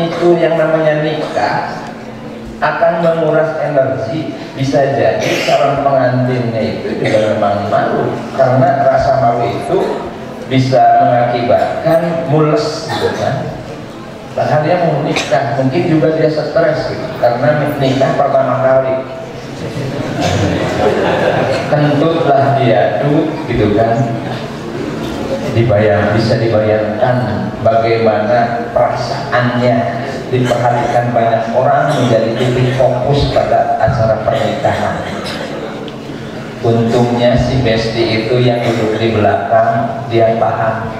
itu yang namanya nikah akan menguras energi, bisa jadi calon pengantinnya itu juga memang malu, karena rasa malu itu bisa mengakibatkan mules gitu kan. Padahal dia mau nikah, mungkin juga dia stres gitu, karena nikah pertama kali. Kentutlah dia gitu kan. Bisa dibayangkan bagaimana perasaannya, diperhatikan banyak orang, menjadi titik fokus pada acara pernikahan. Untungnya si Besti itu yang duduk di belakang, dia paham.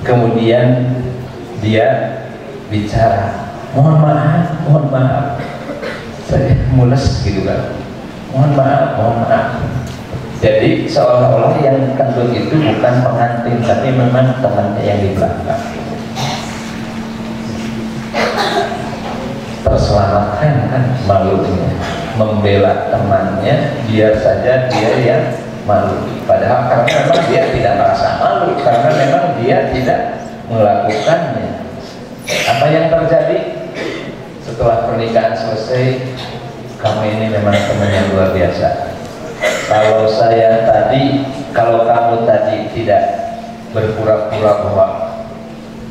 Kemudian dia bicara, mohon maaf, saya mules gitu kan, mohon maaf. Jadi seolah-olah yang kentut itu bukan pengantin, tapi memang temannya yang di belakang. Terselamatkan kan malunya, membela temannya, biar saja dia yang malu. Padahal karena memang dia tidak merasa malu, karena memang dia tidak melakukannya. Apa yang terjadi setelah pernikahan selesai? Kamu ini memang teman yang luar biasa. Kalau kamu tadi tidak berpura-pura bahwa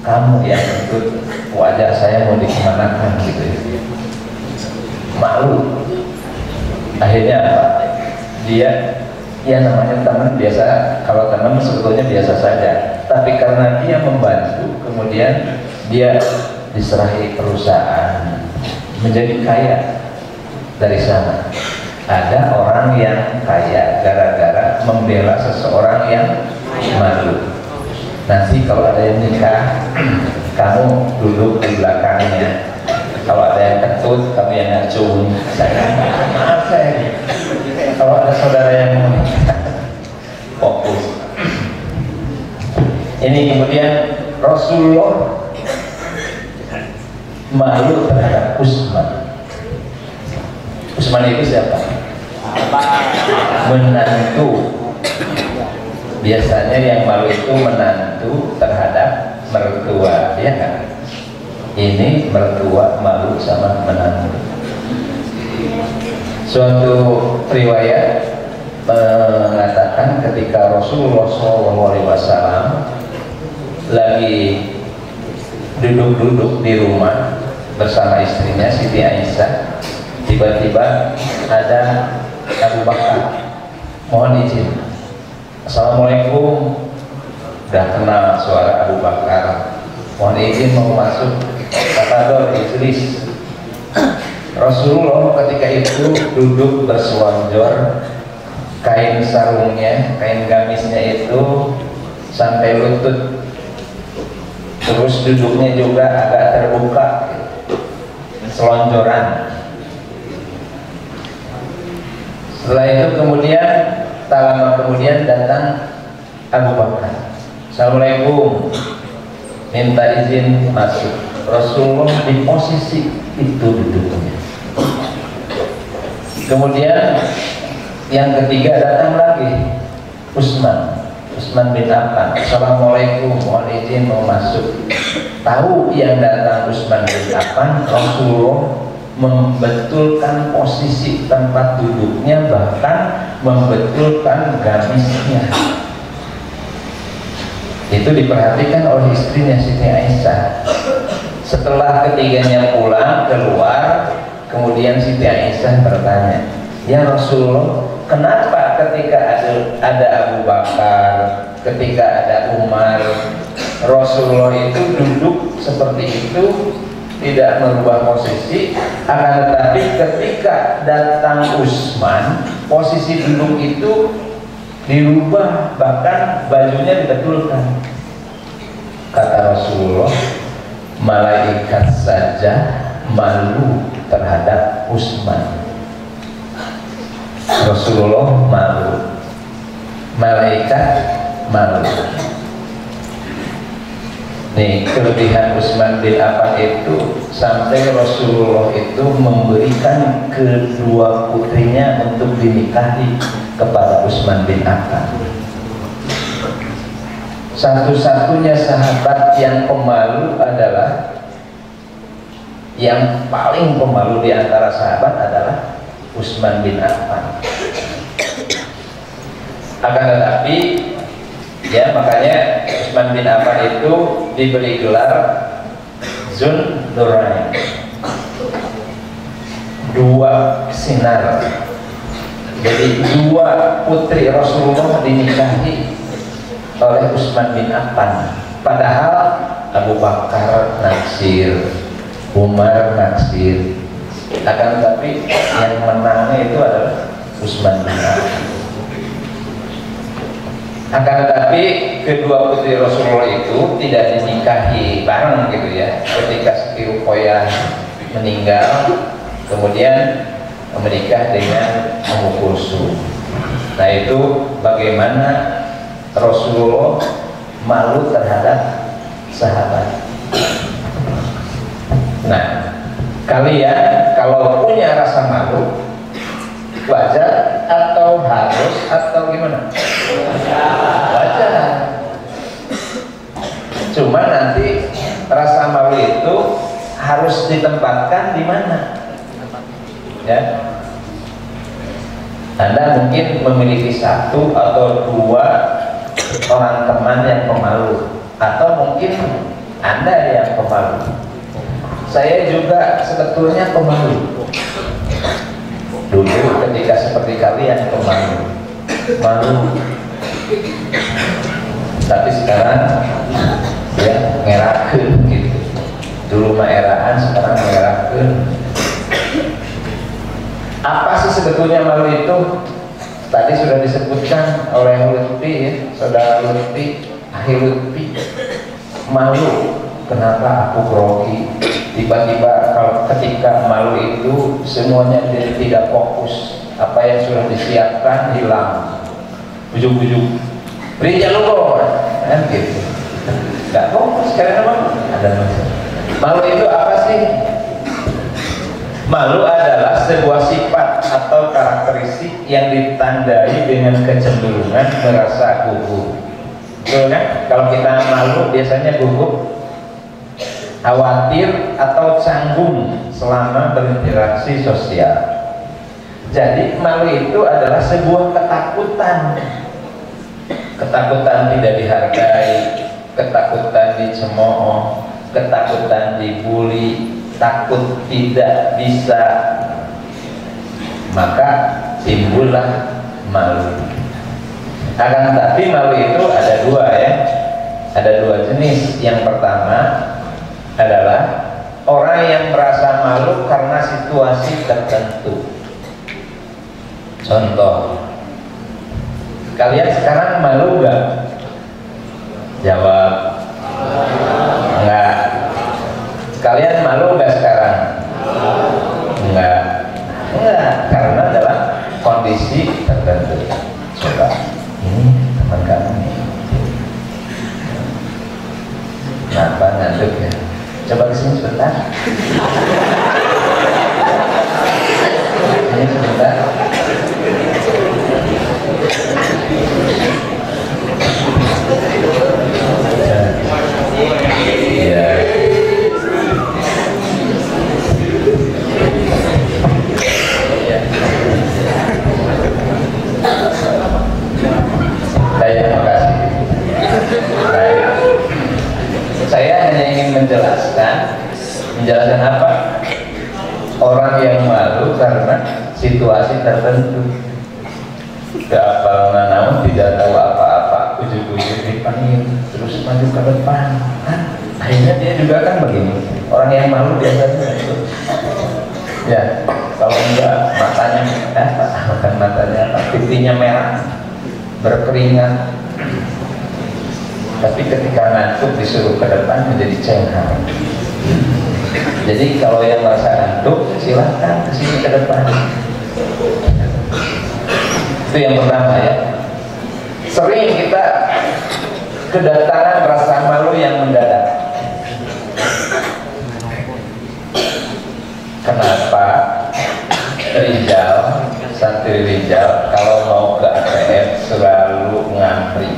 kamu yang ikut, wajah saya mau dikemanakan gitu ya. Malu. Akhirnya apa? Dia, ya namanya teman biasa, kalau teman sebetulnya biasa saja. Tapi karena dia membantu, kemudian dia diserahi perusahaan, menjadi kaya dari sana. Ada orang yang kaya gara-gara membela seseorang yang malu. Nanti kalau ada yang nikah, kamu duduk di belakangnya. Kalau ada yang ketut, kamu yang ngacung. Maaf saya. Kalau ada saudara yang mau nikah, fokus. Ini kemudian Rasulullah malu terhadap Utsman. Utsman itu siapa? Menantu. Biasanya yang malu itu menantu terhadap mertua, ya kan? Ini mertua malu sama menantu. Suatu riwayat mengatakan ketika Rasulullah SAW lagi duduk-duduk di rumah bersama istrinya Siti Aisyah, tiba-tiba ada Abu Bakar, mohon izin. Assalamualaikum. Udah kenal suara Abu Bakar, mohon izin mau masuk. Kata Idris. Rasulullah ketika itu duduk berselonjor, kain sarungnya, kain gamisnya itu sampai lutut, terus duduknya juga agak terbuka, selonjoran. Setelah itu kemudian tak lama kemudian datang Abu Bakar. Assalamualaikum, minta izin masuk. Rasulullah di posisi itu duduknya. Kemudian yang ketiga datang lagi Utsman bin Affan. Assalamualaikum, mohon izin mau masuk. Tahu yang datang Utsman bin Affan, Rasulullah membetulkan posisi tempat duduknya, bahkan membetulkan gamisnya. Itu diperhatikan oleh istrinya Siti Aisyah. Setelah ketiganya pulang keluar, kemudian Siti Aisyah bertanya, ya Rasulullah, kenapa ketika ada Abu Bakar, ketika ada Umar, Rasulullah itu duduk seperti itu, tidak merubah posisi, akan tetapi ketika datang Utsman, posisi duduk itu dirubah, bahkan bajunya dibetulkan. Kata Rasulullah, malaikat saja malu terhadap Utsman. Rasulullah malu, malaikat malu. Nih, kelebihan Utsman bin Affan itu sampai Rasulullah itu memberikan kedua putrinya untuk dinikahi kepada Utsman bin Affan. Satu-satunya sahabat yang pemalu adalah yang paling pemalu di antara sahabat adalah Utsman bin Affan. Akan tetapi ya, makanya Utsman bin Affan itu diberi gelar Zun Nurain, dua sinar. Jadi dua putri Rasulullah dinikahi oleh Utsman bin Affan, padahal Abu Bakar naksir, Umar naksir, akan tetapi yang menangnya itu adalah Utsman bin Affan. Akan tetapi kedua putri Rasulullah itu tidak dinikahi bareng gitu ya. Ketika Siti Ruqayyah meninggal, kemudian menikah dengan Ummu Kulsum. Nah, itu bagaimana Rasulullah malu terhadap sahabat. Nah, kalian kalau punya rasa malu, wajar atau harus atau gimana? Wajar. Cuma nanti rasa malu itu harus ditempatkan di mana? Ya, Anda mungkin memiliki satu atau dua orang teman yang pemalu, atau mungkin Anda yang pemalu. Saya juga sebetulnya pemalu dulu ketika seperti kalian pemalu, malu. Tapi sekarang ya ngerakeun gitu. Dulu mah eraan, sekarang ngerakeun. Apa sih sebetulnya malu itu? Tadi sudah disebutkan oleh Lutfi ya, saudara Lutfi, Akhil Lutfi. Malu, kenapa aku grogi? Tiba-tiba kalau ketika malu itu semuanya jadi tidak fokus. Apa yang sudah disiapkan hilang. Ujung-ujung beri jalur kan gitu. Gak fokus karena malu. Ada masalah. Malu itu apa sih? Malu adalah sebuah sifat atau karakteristik yang ditandai dengan kecenderungan merasa gugup. Betul kan? Kalau kita malu biasanya gugup, khawatir atau canggung selama berinteraksi sosial. Jadi malu itu adalah sebuah ketakutan. Ketakutan tidak dihargai, ketakutan dicemooh, ketakutan dibully, takut tidak bisa, maka timbullah malu. Akan tetapi malu itu ada dua ya, ada dua jenis. Yang pertama adalah orang yang merasa malu karena situasi tertentu. Contoh, kalian sekarang malu gak? Jawab enggak. Kalian malu nggak sekarang? Enggak. Enggak, karena dalam kondisi tertentu. Coba, ini teman kamu nih. Kenapa ngantuk ya? Coba kesini sebentar. Ini sebentar. Iya. Terima kasih. Baik. Saya hanya ingin menjelaskan apa? Orang yang malu karena situasi tertentu. Gak namun tidak tahu apa-apa, ujung-ujung dipanggil terus maju ke depan. Akhirnya dia juga kan begini. Orang yang malu biasanya itu. Ya, kalau enggak matanya bukan matanya, pipinya merah, berkeringat. Tapi ketika ngantuk disuruh ke depan menjadi cenghar. Jadi kalau yang merasa ngantuk silahkan kesini ke depan. Itu yang pertama ya. Sering kita kedatangan rasa malu yang mendadak. Kenapa Rijal, santri Rijal kalau mau ke ATM selalu ngantri?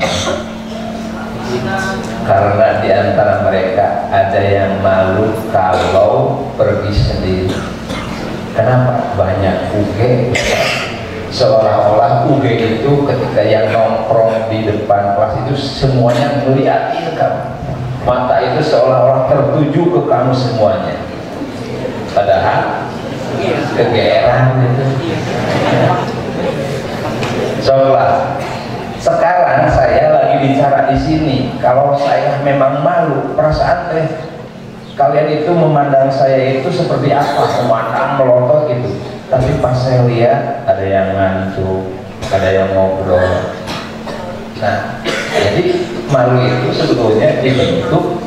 Karena di antara mereka ada yang malu kalau pergi sendiri. Kenapa? Banyak UG. Seolah-olah UG itu ketika yang nongkrong di depan kelas itu semuanya ngeliatin kamu. Mata itu seolah-olah tertuju ke kamu semuanya. Padahal kegeeran gitu. Seolah sekarang saya lagi bicara di sini. Kalau saya memang malu, perasaan kalian itu memandang saya itu seperti apa? Memandang melotot gitu. Tapi pas saya lihat ada yang ngantuk, ada yang ngobrol. Nah, jadi malu itu sebetulnya dibentuk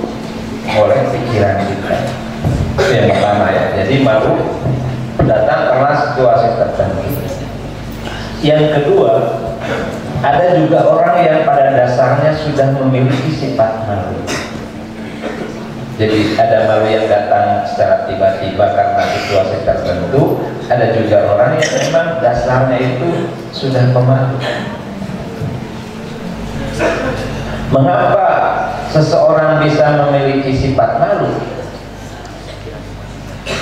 oleh pikiran kita. Itu yang pertama ya. Jadi malu datang karena situasi tertentu. Yang kedua, ada juga orang yang pada dasarnya sudah memiliki sifat malu. Jadi ada malu yang datang secara tiba-tiba karena situasi tertentu. Ada juga orang yang memang dasarnya itu sudah pemalu. Mengapa seseorang bisa memiliki sifat malu?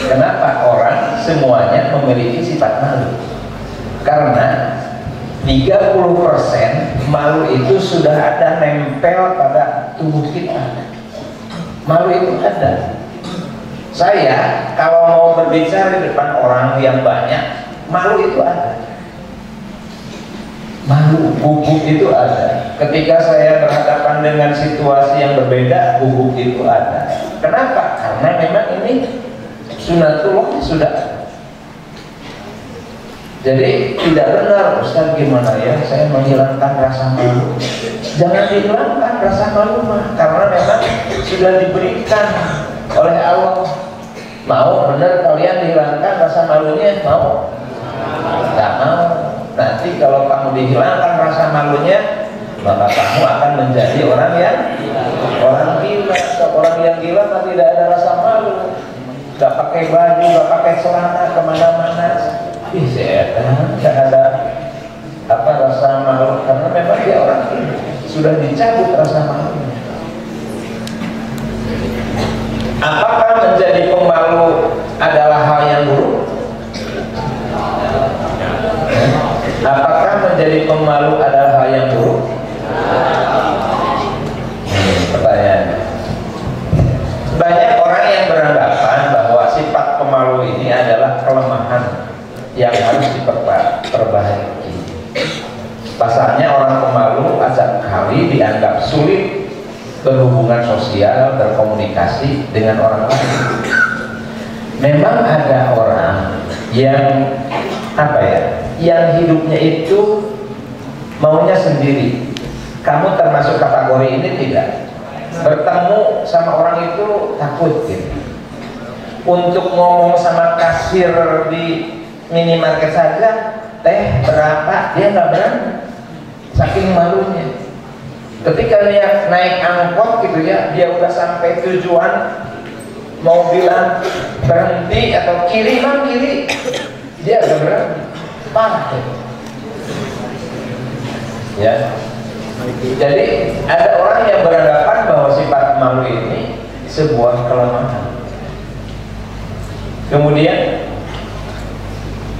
Kenapa orang semuanya memiliki sifat malu? Karena 30% malu itu sudah ada nempel pada tubuh kita. Malu itu ada. Saya kalau mau berbicara di depan orang yang banyak, malu itu ada. Malu, gugup itu ada. Ketika saya berhadapan dengan situasi yang berbeda, gugup itu ada. Kenapa? Karena memang ini sunatullah sudah. Jadi tidak benar, Ustaz, gimana ya saya menghilangkan rasa malu. Jangan dihilangkan rasa malu mah, karena memang sudah diberikan oleh Allah. Mau benar kalian dihilangkan rasa malunya? Mau? Tidak mau. Nanti kalau kamu dihilangkan rasa malunya, maka kamu akan menjadi orang gila. Orang yang gila kan tidak ada rasa malu. Gak pakai baju, gak pakai celana kemana-mana. Ih, saya tidak ada rasa malu, karena memang dia orang ini sudah dicabut rasa malunya. Apakah menjadi pemalu adalah hal yang buruk? Apakah menjadi pemalu adalah hal yang buruk? Pertanyaan. Banyak orang yang beranggapan bahwa sifat pemalu ini adalah kelemahan yang harus diperbaiki. Pasalnya orang pemalu acap kali dianggap sulit berhubungan sosial, berkomunikasi dengan orang lain. Memang ada orang yang yang hidupnya itu maunya sendiri. Kamu termasuk kategori ini tidak? Bertemu sama orang itu takut gitu. Untuk ngomong sama kasir di minimarket saja, teh berapa, dia nggak berani, saking malunya. Ketika dia naik angkot gitu ya, dia udah sampai tujuan, mau bilang berhenti atau kiri, dia nggak berani, parah ya. Jadi ada orang yang beranggapan bahwa sifat malu ini sebuah kelemahan. Kemudian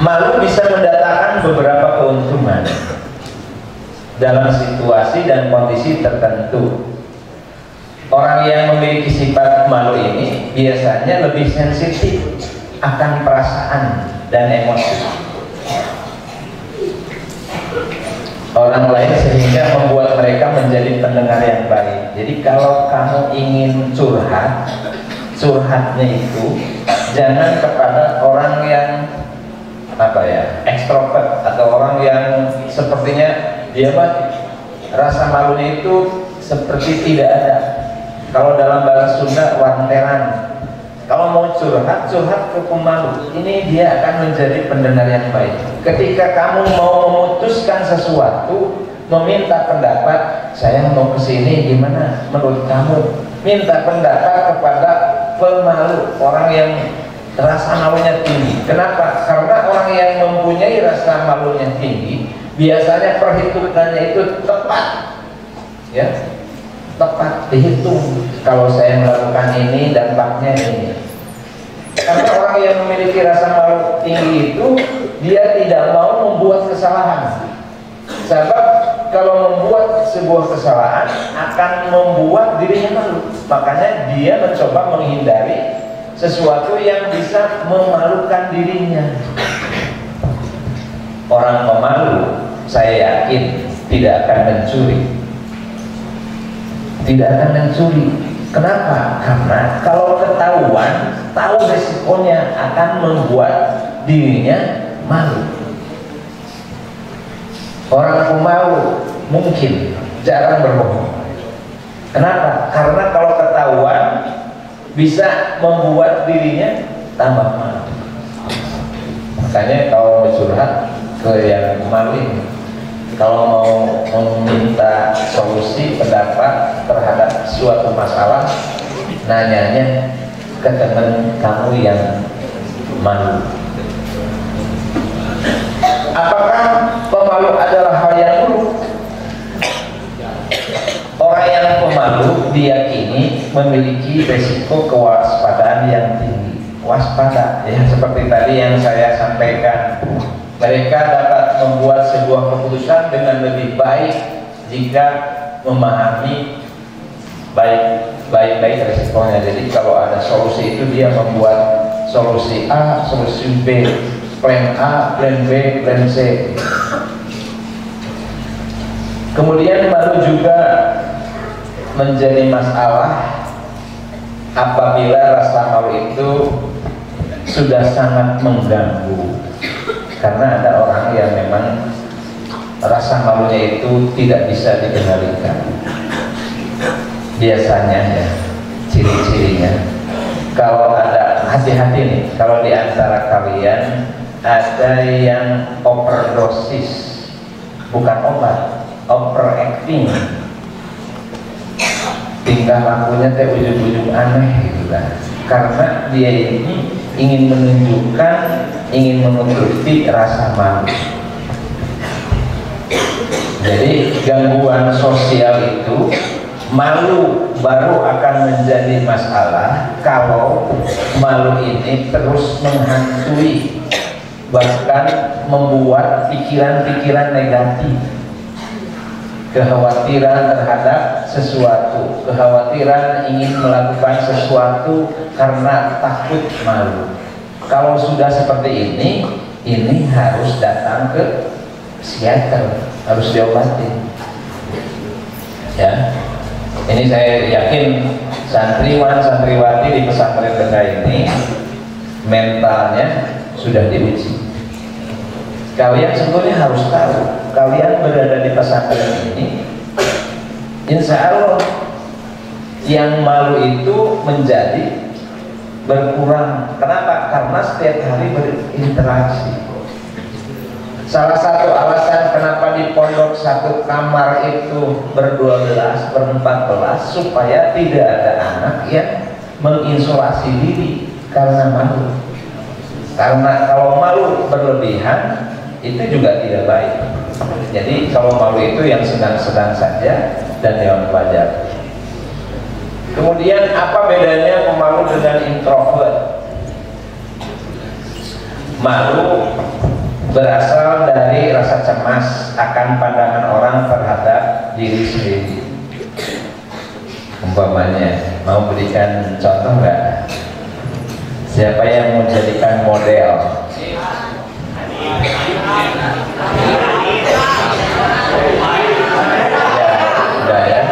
malu bisa mendatangkan beberapa keuntungan dalam situasi dan kondisi tertentu. Orang yang memiliki sifat malu ini biasanya lebih sensitif akan perasaan dan emosi orang lain, sehingga membuat mereka menjadi pendengar yang baik. Jadi kalau kamu ingin curhatnya itu jangan kepada orang yang ekstrovert atau orang yang sepertinya dia rasa malunya itu seperti tidak ada. Kalau dalam bahasa Sunda wanteran. Kalau mau curhat ke pemalu. Ini dia akan menjadi pendengar yang baik. Ketika kamu mau memutuskan sesuatu, meminta pendapat, saya mau kesini gimana menurut kamu? Minta pendapat kepada pemalu, orang yang rasa malunya tinggi. Kenapa? Karena orang yang mempunyai rasa malunya tinggi biasanya perhitungannya itu tepat, ya, tepat dihitung. Kalau saya melakukan ini dampaknya ini. Karena yang memiliki rasa malu tinggi itu dia tidak mau membuat kesalahan. Sebab kalau membuat sebuah kesalahan akan membuat dirinya malu. Makanya dia mencoba menghindari sesuatu yang bisa memalukan dirinya. Orang pemalu, saya yakin tidak akan mencuri. Tidak akan mencuri. Kenapa? Karena kalau ketahuan, tahu resikonya akan membuat dirinya malu. Orang pemalu mungkin jarang berbohong. Kenapa? Karena kalau ketahuan bisa membuat dirinya tambah malu. Makanya kalau mau curhat ke yang malu, kalau mau meminta solusi pendapat terhadap suatu masalah, nanyanya ke teman kamu yang malu. Apakah pemalu adalah hal yang buruk? Orang yang pemalu diyakini memiliki resiko kewaspadaan yang tinggi. Waspada, ya, seperti tadi yang saya sampaikan. Mereka dapat membuat sebuah keputusan dengan lebih baik jika memahami baik-baik resikonya. Jadi kalau ada solusi itu dia membuat solusi A, solusi B, plan A, plan B, plan C. Kemudian malu juga menjadi masalah apabila rasa malu itu sudah sangat mengganggu. Karena ada orang yang memang rasa malunya itu tidak bisa dikendalikan. Biasanya ya, ciri-cirinya, kalau ada, hati-hati nih, kalau di antara kalian ada yang overdosis, bukan obat, overacting, tingkah lakunya teh ujung-ujung aneh gitu kan. Karena dia ini ingin menunjukkan, ingin menutupi rasa malu. Jadi gangguan sosial itu, malu baru akan menjadi masalah kalau malu ini terus menghantui, bahkan membuat pikiran-pikiran negatif, kekhawatiran terhadap sesuatu, kekhawatiran ingin melakukan sesuatu karena takut malu. Kalau sudah seperti ini harus datang ke psikiater, harus diobati. Ya, ini saya yakin santriwan santriwati di pesantren Benda ini mentalnya sudah diuji. Kalian sebetulnya harus tahu, kalian berada di pesantren ini, insya Allah yang malu itu menjadi berkurang. Kenapa? Karena setiap hari berinteraksi. Salah satu alasan kenapa di pondok satu kamar itu ber-12, ber-14, supaya tidak ada anak yang mengisolasi diri karena malu. Karena kalau malu berlebihan itu juga tidak baik. Jadi kalau malu itu yang sedang-sedang saja dan yang wajar. Kemudian apa bedanya pemalu dengan introvert? Malu berasal dari rasa cemas akan pandangan orang terhadap diri sendiri. Umpamanya, mau berikan contoh nggak? Siapa yang menjadikan model? Sudah ya.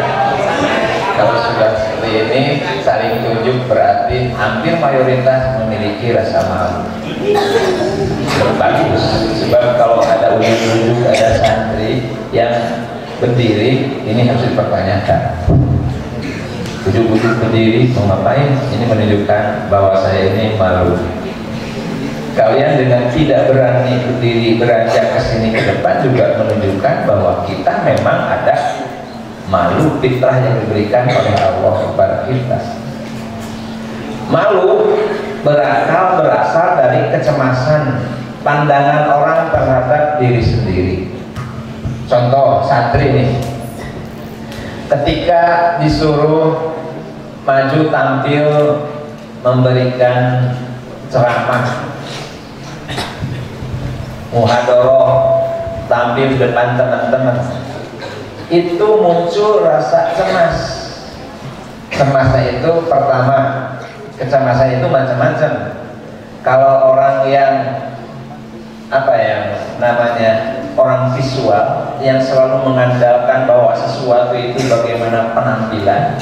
Kalau sudah seperti ini saling tunjuk berarti hampir mayoritas memiliki rasa malu. Bagus, sebab kalau ada ujung-ujung ada santri yang berdiri, ini harus dipertanyakan. Ujung-ujung berdiri mau ngapain? Ini menunjukkan bahwa saya ini malu. Kalian dengan tidak berani berdiri beranjak ke sini ke depan juga menunjukkan bahwa kita memang ada malu, fitrah yang diberikan oleh Allah kepada kita. Malu berasal dari kecemasan pandangan orang terhadap diri sendiri. Contoh santri nih, ketika disuruh maju tampil memberikan ceramah, muhadharah, tampil di depan teman-teman, itu muncul rasa cemas. Cemasnya itu pertama, kecemasan itu macam-macam. Kalau orang yang namanya orang visual yang selalu mengandalkan bahwa sesuatu itu bagaimana penampilan,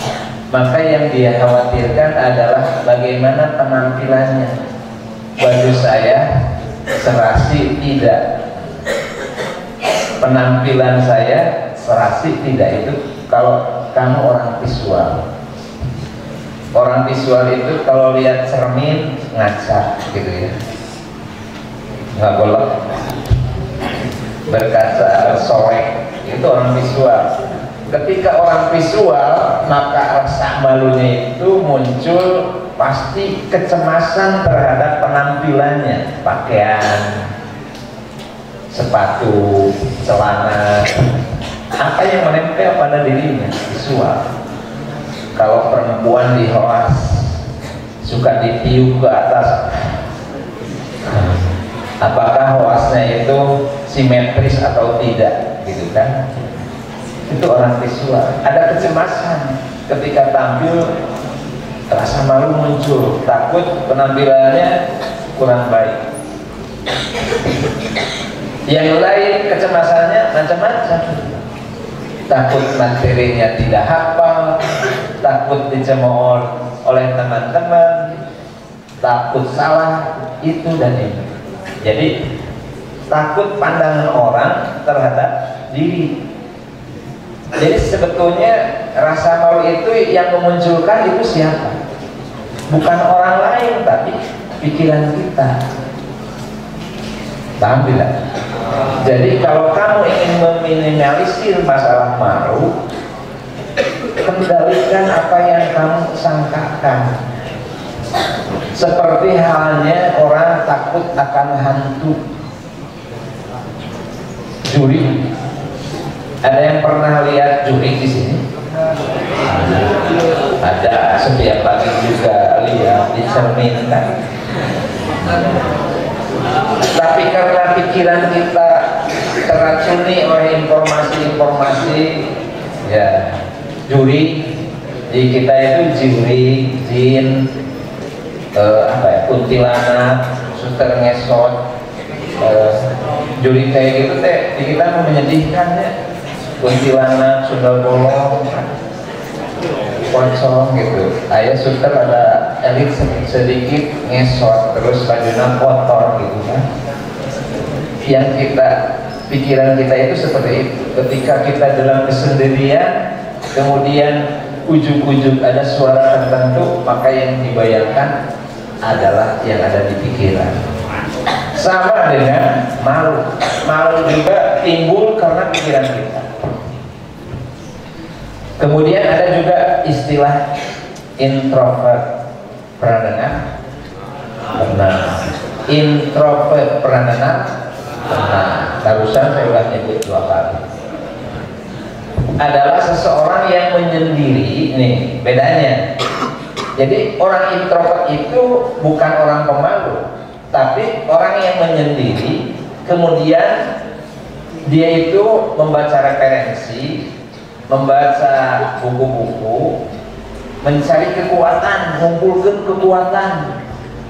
maka yang dia khawatirkan adalah bagaimana penampilannya. Baju saya serasi tidak, penampilan saya serasi tidak. Itu kalau kamu orang visual. Orang visual itu kalau lihat cermin ngaca gitu ya, nggak boleh berkaca sobek, itu orang visual. Ketika orang visual, maka rasa malunya itu muncul, pasti kecemasan terhadap penampilannya, pakaian, sepatu, celana, apa yang menempel pada dirinya, visual. Kalau perempuan dihoas, suka ditiup ke atas, apakah hoasnya itu simetris atau tidak, gitu kan? Itu orang visual. Ada kecemasan ketika tampil, rasa malu muncul, takut penampilannya kurang baik. Yang lain kecemasannya macam-macam. Takut materinya tidak hafal, takut dicemooh oleh teman-teman, takut salah, itu dan ini. Jadi takut pandangan orang terhadap diri. Jadi sebetulnya rasa malu itu yang memunculkan itu siapa? Bukan orang lain, tapi pikiran kita. Paham tidak? Jadi kalau kamu ingin meminimalisir masalah malu, kendalikan apa yang kamu sangkakan. Seperti halnya orang takut akan hantu, juri. Ada yang pernah lihat juri di sini? Ada, setiap pagi juga lihat, dicerminkan. Tapi karena pikiran kita teracuni oleh informasi-informasi, ya juri, di kita itu juri, jin, kuntilanak, suster ngesot, juri kayak gitu teh, di kita menyedihkan ya, kuntilanak, sundal bolong, pocong gitu. Ayah suster ada elit sedikit ngesot, terus bajunya kotor gitu kan. Yang kita, pikiran kita itu seperti itu. Ketika kita dalam kesendirian, kemudian ujuk-ujuk ada suara tertentu, maka yang dibayangkan adalah yang ada di pikiran. Sama dengan malu. Malu juga timbul karena pikiran kita. Kemudian ada juga istilah introvert. Pernah dengar? Pernah. Introvert pernah dengar? Pernah. Barusan saya udah nyebut 2 kali. Adalah seseorang yang menyendiri. Nih bedanya. Jadi orang introvert itu bukan orang pemalu, tapi orang yang menyendiri. Kemudian dia itu membaca referensi, membaca buku-buku, mencari kekuatan, mengumpulkan kekuatan.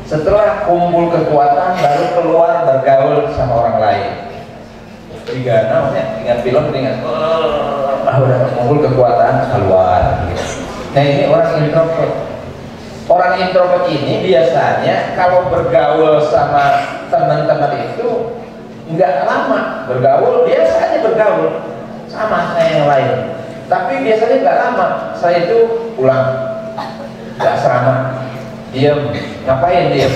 Setelah kumpul kekuatan, baru keluar bergaul sama orang lain. Jika namanya ingat film, ingat udah mengumpul kekuatan, keluar. Nah ini orang introvert. Orang introvert ini biasanya kalau bergaul sama teman-teman itu nggak lama bergaul, biasa aja bergaul sama kayak yang lain. Tapi biasanya nggak lama, saya itu pulang, nggak serama, diam, ngapain diam?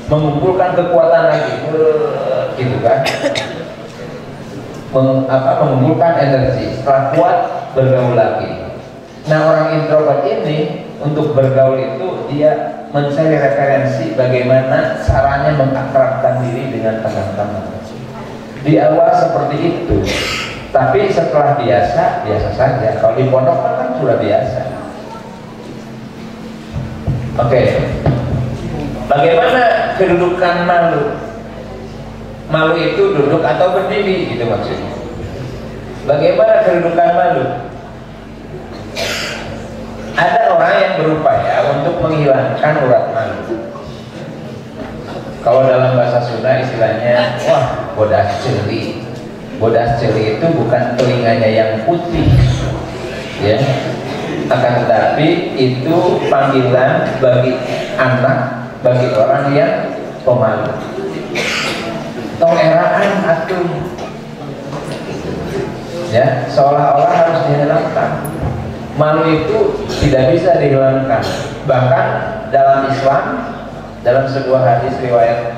Mengumpulkan kekuatan lagi, gitu kan? Mengumpulkan energi, setelah kuat bergaul lagi. Nah orang introvert ini untuk bergaul itu dia mencari referensi bagaimana caranya mengakrabkan diri dengan teman-teman. Di awal seperti itu. Tapi setelah biasa, biasa saja. Kalau di pondok kan sudah biasa. Oke. Bagaimana kedudukan malu. Malu itu duduk atau berdiri, gitu maksudnya. Bagaimana kedudukan malu? Ada orang yang berupaya untuk menghilangkan urat malu. Kalau dalam bahasa Sunda istilahnya, wah, bodas celi. Bodas celi itu bukan telinganya yang putih, ya. Akan tetapi itu panggilan bagi anak, bagi orang yang pemalu. Tong eraan atuh, ya, seolah-olah harus dihilangkan. Malu itu tidak bisa dihilangkan. Bahkan dalam Islam, dalam sebuah hadis riwayat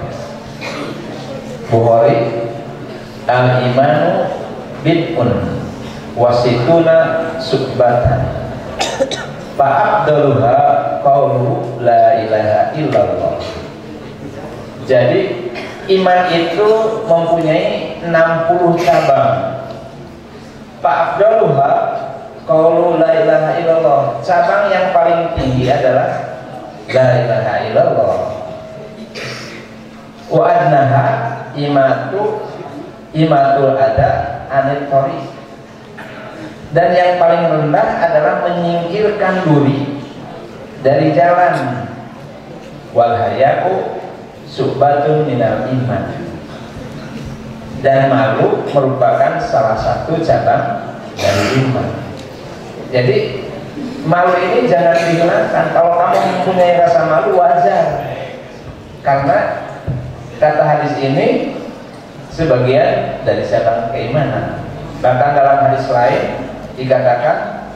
Bukhari, al-imanu bid'un wasituna subatan fa'abdaluha qawlu la ilaha illallah. Jadi iman itu mempunyai 60 cabang. Fa'abdaluha qawlu la ilaha illallah. Cabang yang paling tinggi adalah la ilaha illallah. Wa adnaha imatul ada anil thoriq. Dan yang paling rendah adalah menyingkirkan duri dari jalan. Wal haya'u subatun minal iman. Dan malu merupakan salah satu cabang dari iman. Jadi malu ini jangan dihilangkan. Kalau kamu mempunyai rasa malu wajar, karena kata hadis ini sebagian dari cabang keimanan. Bahkan dalam hadis lain dikatakan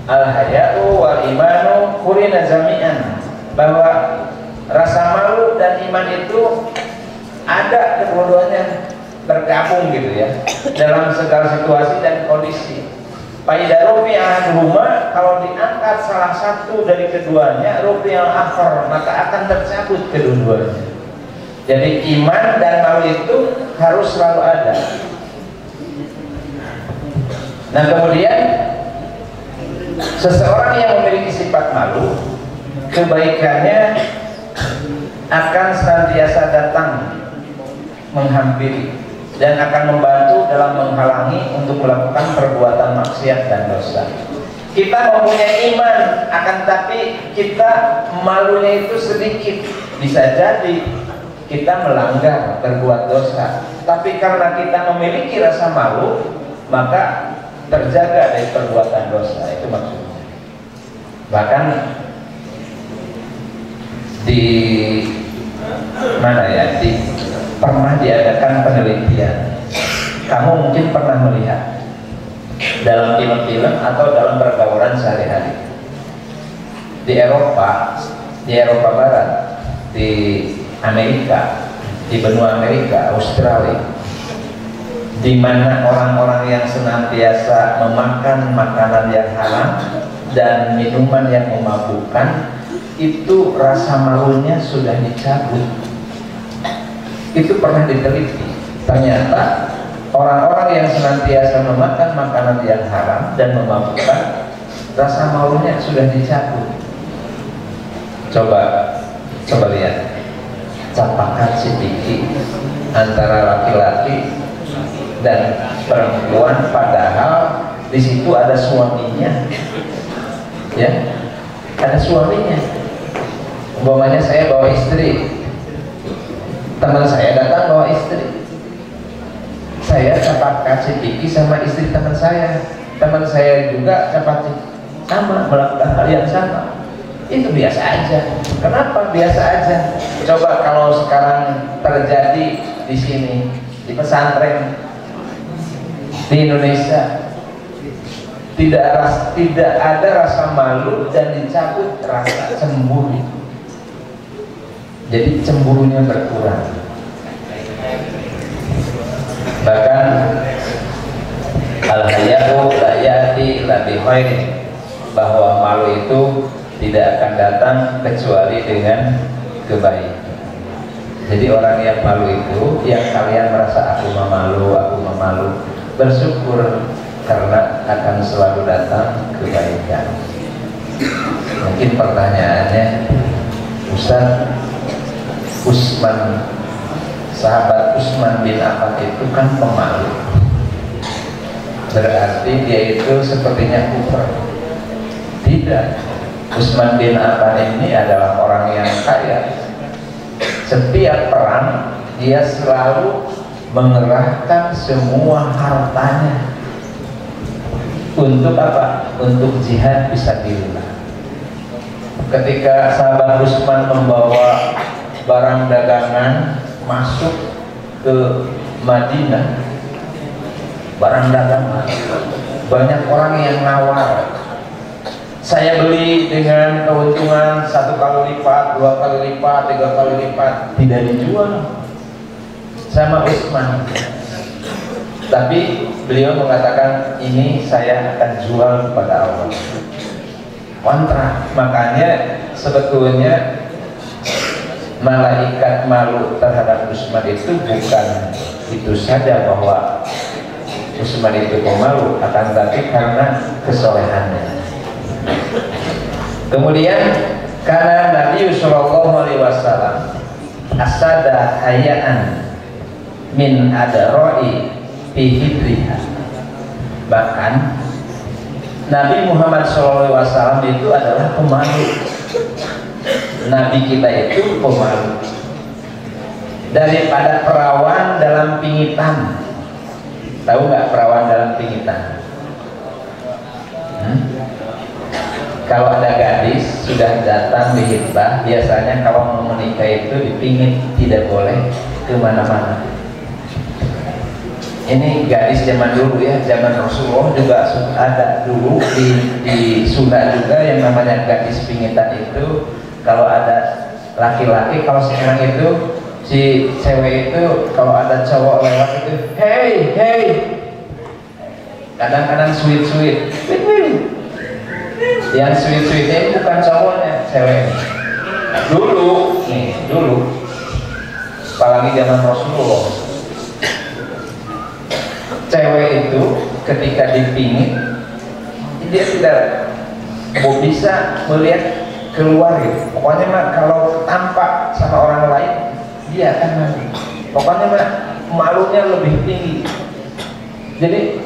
al-haya'u wal imanu qurina jami'an, bahwa rasa malu dan iman itu ada kedua-duanya bergabung gitu ya dalam segala situasi dan kondisi. Faidah rupiah rumah, kalau diangkat salah satu dari keduanya, rupiah akhar, maka akan tercabut kedua-duanya. Jadi iman dan malu itu harus selalu ada. Nah kemudian seseorang yang memiliki sifat malu, kebaikannya akan senantiasa datang menghampiri dan akan membantu dalam menghalangi untuk melakukan perbuatan maksiat dan dosa. Kita mempunyai iman, akan tapi kita malunya itu sedikit. Bisa jadi kita melanggar, berbuat dosa, tapi karena kita memiliki rasa malu, maka terjaga dari perbuatan dosa. Itu maksudnya. Bahkan di mana ya, pernah diadakan penelitian. Kamu mungkin pernah melihat dalam film-film atau dalam pergaulan sehari-hari di Eropa Barat, di Amerika, di benua Amerika, Australia, di mana orang-orang yang senantiasa memakan makanan yang haram dan minuman yang memabukkan, itu rasa malunya sudah dicabut. Itu pernah diteliti. Ternyata orang-orang yang senantiasa memakan makanan yang haram dan memabukkan, rasa malunya sudah dicabut. Coba lihat capakan sedikit antara laki-laki dan perempuan, padahal di situ ada suaminya, ya, ada suaminya. Umpamanya saya bawa istri, teman saya datang bawa istri, saya capakan sedikit sama istri teman saya juga capakan sama, melakukan hal yang sama. Itu biasa aja. Kenapa biasa aja? Coba kalau sekarang terjadi di sini, di pesantren di Indonesia, tidak ada rasa malu dan dicabut rasa cemburu. Jadi cemburunya berkurang. Bahkan al-haya'u la ya'ti illa bi khairin, bahwa malu itu tidak akan datang kecuali dengan kebaikan. Jadi orang yang malu itu, yang kalian merasa aku memalu, bersyukur karena akan selalu datang kebaikan. Mungkin pertanyaannya, Ustaz sahabat Utsman bin Affan itu kan pemalu, berarti dia itu sepertinya kufur. Tidak, Utsman bin Affan ini adalah orang yang kaya. Setiap perang dia selalu mengerahkan semua hartanya untuk apa? Untuk jihad fisabilillah. Ketika sahabat Utsman membawa barang dagangan masuk ke Madinah, barang dagangan, banyak orang yang nawar, saya beli dengan keuntungan 1 kali lipat, 2 kali lipat, 3 kali lipat. Tidak dijual sama Utsman, tapi beliau mengatakan ini saya akan jual kepada Allah, kontrak. Makanya sebetulnya malaikat malu terhadap Utsman itu bukan itu saja bahwa Utsman itu pemalu, akan tetapi karena kesolehannya. Kemudian karena Nabi Sallallahu Alaihi Wasallam asada hayaan min adaroi fihidriha, bahkan Nabi Muhammad Sallallahu Alaihi Wasallam itu adalah pemalu. Nabi kita itu pemalu daripada perawan dalam pingitan. Tahu nggak perawan dalam pingitan? Kalau ada gadis sudah datang di hitbah, biasanya kalau mau menikah itu dipingit, tidak boleh kemana-mana. Ini gadis zaman dulu ya, zaman Rasulullah juga ada dulu di Sunda juga yang namanya gadis pingitan itu. Kalau ada laki-laki, kalau sekarang itu si cewek itu kalau ada cowok lewat itu, hey, hey, kadang-kadang sweet, yang sweet-sweetnya bukan cowoknya, cewek. Dulu, apalagi zaman Rasulullah, cewek itu ketika dipingit dia tidak bisa melihat keluar gitu. Pokoknya mah kalau tampak sama orang lain dia akan mandi. Pokoknya mah malunya lebih tinggi. Jadi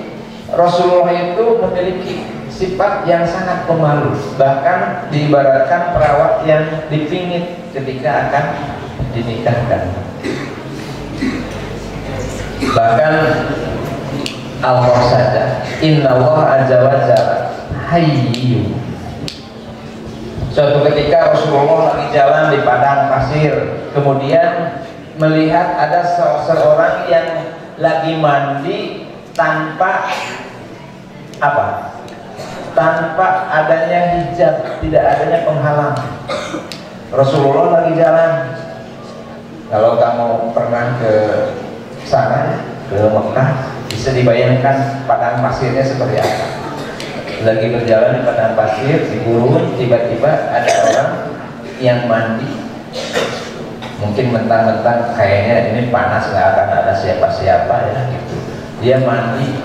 Rasulullah itu memiliki sifat yang sangat pemalu, bahkan diibaratkan perawat yang dipingit ketika akan dinikahkan. Bahkan Allah saja, Inna Allah azza wa jalla hayyu. Suatu ketika Rasulullah lagi jalan di padang pasir, kemudian melihat ada seorang yang lagi mandi tanpa apa? Tanpa adanya hijab, tidak adanya penghalang. Rasulullah lagi jalan. Kalau kamu pernah ke sana, ke Mekah, bisa dibayangkan padang pasirnya seperti apa. Lagi berjalan di padang pasir, di gurun, tiba-tiba ada orang yang mandi. Mungkin mentang-mentang kayaknya ini panas, nggak akan ada siapa-siapa ya gitu. Dia mandi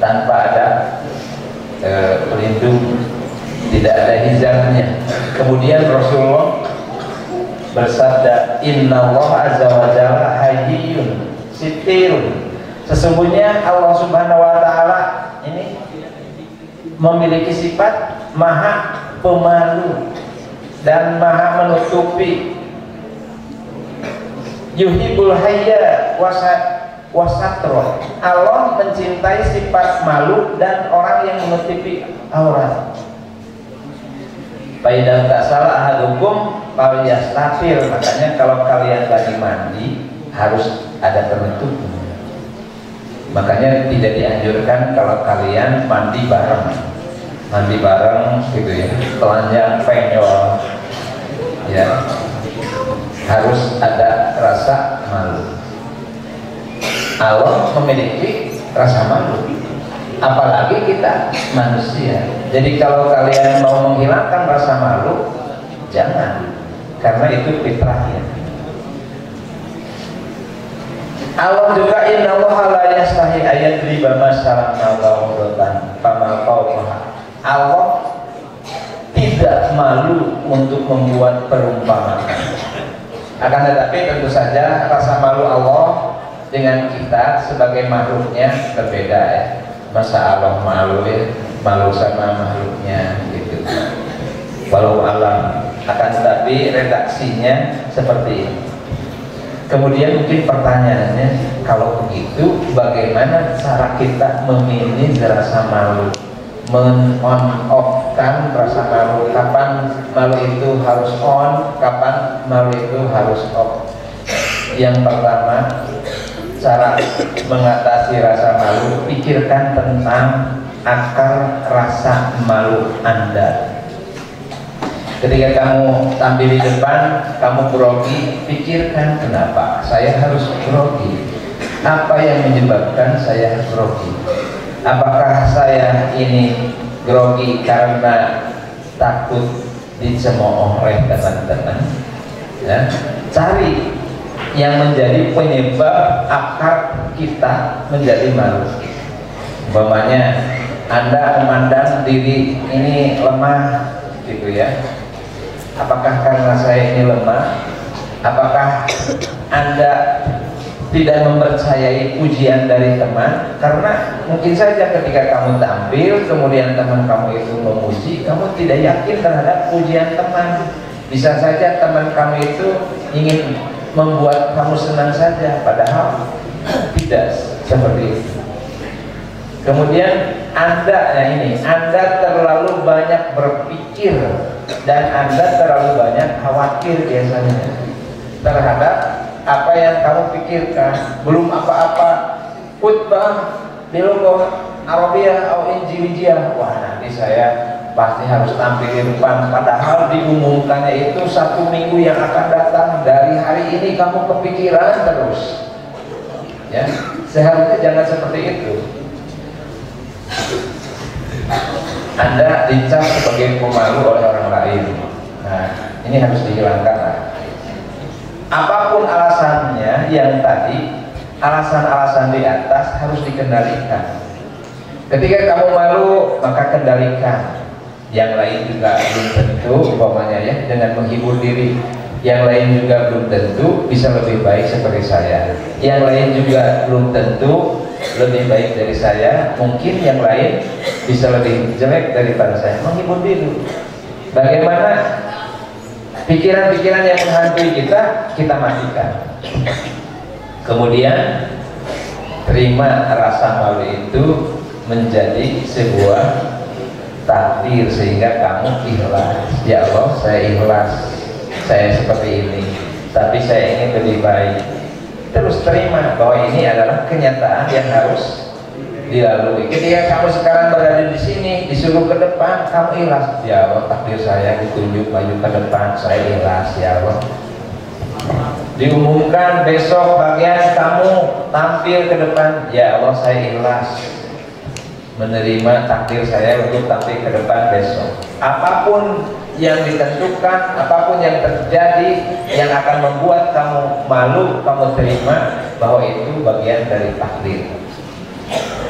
tanpa ada pelindung, tidak ada hijabnya. Kemudian Rasulullah bersabda, Inna Allah azza wa jalla hayyun sitirun. Sesungguhnya Allah subhanahu wa ta'ala ini memiliki sifat maha pemalu dan maha menutupi. Yuhibbul hayya wasatro. Allah mencintai sifat malu dan orang yang menutupi aurat. Faidah tak salah ahadukum falyastafir. Makanya kalau kalian lagi mandi harus ada penutupnya. Makanya tidak dianjurkan kalau kalian mandi bareng gitu ya, telanjang penyol ya, harus ada rasa malu. Allah memiliki rasa malu, apalagi kita manusia. Jadi kalau kalian mau menghilangkan rasa malu, jangan, karena itu fitrahnya. Allah juga Inna Allah la yastahi ayat riba masalah nawawdotan pamal qawmaha. Allah tidak malu untuk membuat perumpamaan. Akan tetapi tentu saja rasa malu Allah dengan kita sebagai makhluknya berbeda ya. Masa Allah malu ya, malu sama makhluknya gitu. Walau alam. Akan tetapi redaksinya seperti ini. Kemudian mungkin pertanyaannya, kalau begitu bagaimana cara kita memilih rasa malu, men-on-off-kan rasa malu? Kapan malu itu harus on, kapan malu itu harus off? Yang pertama, cara mengatasi rasa malu, pikirkan tentang akar rasa malu Anda. Ketika kamu tampil di depan, kamu grogi, pikirkan kenapa saya harus grogi. Apa yang menyebabkan saya grogi? Apakah saya ini grogi karena takut dicemooh oleh teman-teman? Ya, cari yang menjadi penyebab akar kita menjadi malu. Umpamanya Anda memandang diri ini lemah gitu ya. Apakah karena saya ini lemah? Apakah Anda tidak mempercayai pujian dari teman? Karena mungkin saja ketika kamu tampil kemudian teman kamu itu memuji, kamu tidak yakin terhadap pujian teman. Bisa saja teman kamu itu ingin membuat kamu senang saja, padahal tidak seperti itu. Kemudian Anda terlalu banyak berpikir dan Anda terlalu banyak khawatir biasanya terhadap apa yang kamu pikirkan. Belum apa-apa khutbah di logo Arabia atau Injiliyah, wah nanti saya pasti harus tampil di depan, padahal diumumkannya itu 1 minggu yang akan datang. Dari hari ini kamu kepikiran terus ya. Seharusnya jangan seperti itu. Anda dicap sebagai pemalu oleh orang lain. Nah, ini harus dihilangkan. Apapun alasannya yang tadi, alasan-alasan di atas harus dikendalikan. Ketika kamu malu, maka kendalikan. Yang lain juga belum tentu, umpamanya ya, dengan menghibur diri. Yang lain juga belum tentu bisa lebih baik seperti saya. Yang lain juga belum tentu lebih baik dari saya. Mungkin yang lain bisa lebih jelek daripada saya. Menghibur diri. Bagaimana pikiran-pikiran yang menghantui kita matikan. Kemudian terima rasa malu itu menjadi sebuah takdir sehingga kamu ikhlas. Ya Allah, saya ikhlas, saya seperti ini, tapi saya ingin lebih baik. Terus terima bahwa ini adalah kenyataan yang harus dilalui. Ketika kamu sekarang berada di sini, disuruh ke depan, kamu ikhlas. Ya Allah, takdir saya ditunjuk maju ke depan, saya ikhlas. Ya Allah, diumumkan besok bagian kamu tampil ke depan, ya Allah, saya ikhlas menerima takdir saya untuk tampil ke depan besok. Apapun yang ditentukan, apapun yang terjadi yang akan membuat kamu malu, kamu terima bahwa itu bagian dari takdir.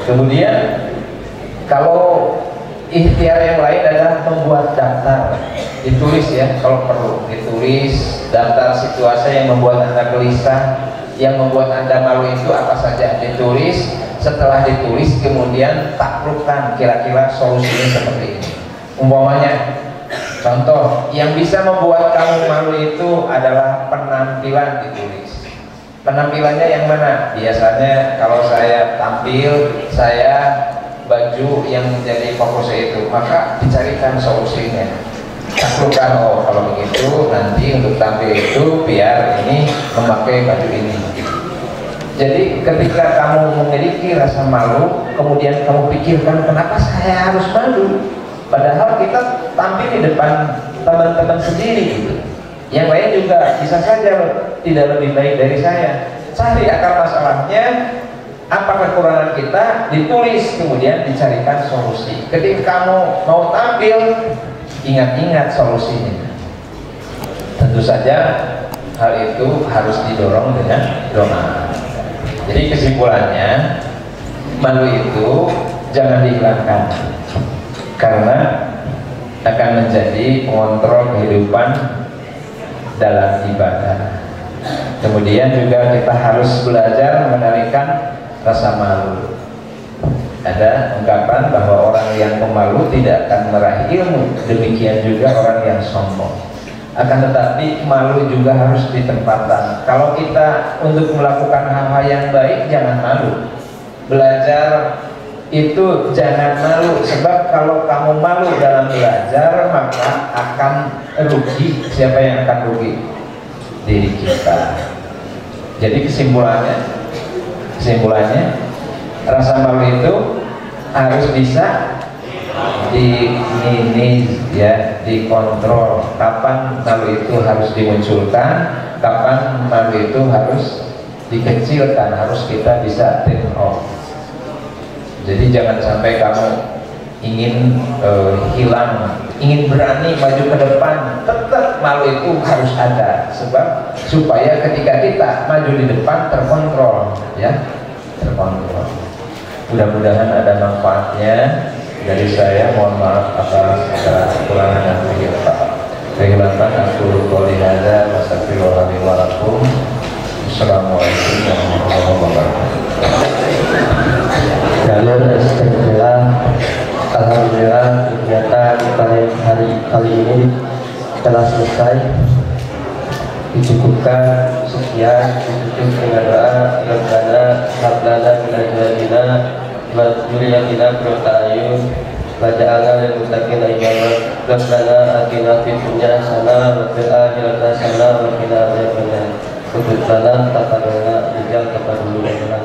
Kemudian kalau ikhtiar yang lain adalah membuat daftar, ditulis ya, kalau perlu ditulis daftar situasi yang membuat Anda gelisah, yang membuat Anda malu itu apa saja, ditulis. Setelah ditulis kemudian taklukkan kira-kira solusinya seperti ini. Umpamanya contoh yang bisa membuat kamu malu itu adalah penampilan, ditulis. Penampilannya yang mana? Biasanya kalau saya tampil, saya baju yang menjadi fokus itu, maka dicarikan solusinya. Taklukkan, oh kalau begitu nanti untuk tampil itu biar ini memakai baju ini. Jadi ketika kamu memiliki rasa malu, kemudian kamu pikirkan kenapa saya harus malu, padahal kita tampil di depan teman-teman sendiri gitu. Yang lain juga bisa saja tidak lebih baik dari saya. Cari akar masalahnya, apa kekurangan kita, ditulis, kemudian dicarikan solusi. Ketika kamu mau tampil, ingat-ingat solusinya. Tentu saja hal itu harus didorong dengan doa. Jadi kesimpulannya, malu itu jangan dihilangkan karena akan menjadi pengontrol kehidupan dalam ibadah. Kemudian juga kita harus belajar mengendalikan rasa malu. Ada ungkapan bahwa orang yang pemalu tidak akan meraih ilmu, demikian juga orang yang sombong. Akan tetapi malu juga harus ditempatkan. Kalau kita untuk melakukan hal-hal yang baik, jangan malu. Belajar itu jangan malu, sebab kalau kamu malu dalam belajar maka akan rugi. Siapa yang akan rugi? Diri kita. Jadi kesimpulannya rasa malu itu harus bisa dimanage, ya, dikontrol. Kapan malu itu harus dimunculkan, kapan malu itu harus dikecilkan, harus kita bisa take off. Jadi jangan sampai kamu ingin hilang, ingin berani maju ke depan, tetap malu itu harus ada, sebab supaya ketika kita maju di depan terkontrol, ya, terkontrol. Mudah-mudahan ada manfaatnya. Dari saya mohon maaf atas segala kekurangan dan kehilangan. Aku qouli hadza wa astaghfirullahi wa lakum. Assalamualaikum warahmatullahi wabarakatuh. Jalur istiqlal, alhamdulillah kegiatan pada hari kali ini telah selesai. Dicukupkan sekian, ditutup dengan doa Rabbana hablana min azwajina wa dzurriyyatina qurrata a'yun waj'alna lil muttaqina imama. Rabbana atina fid dunya hasanah wa fil akhirati hasanah wa qina adzabannar. Taqabbal lana ijal taqabbal minna.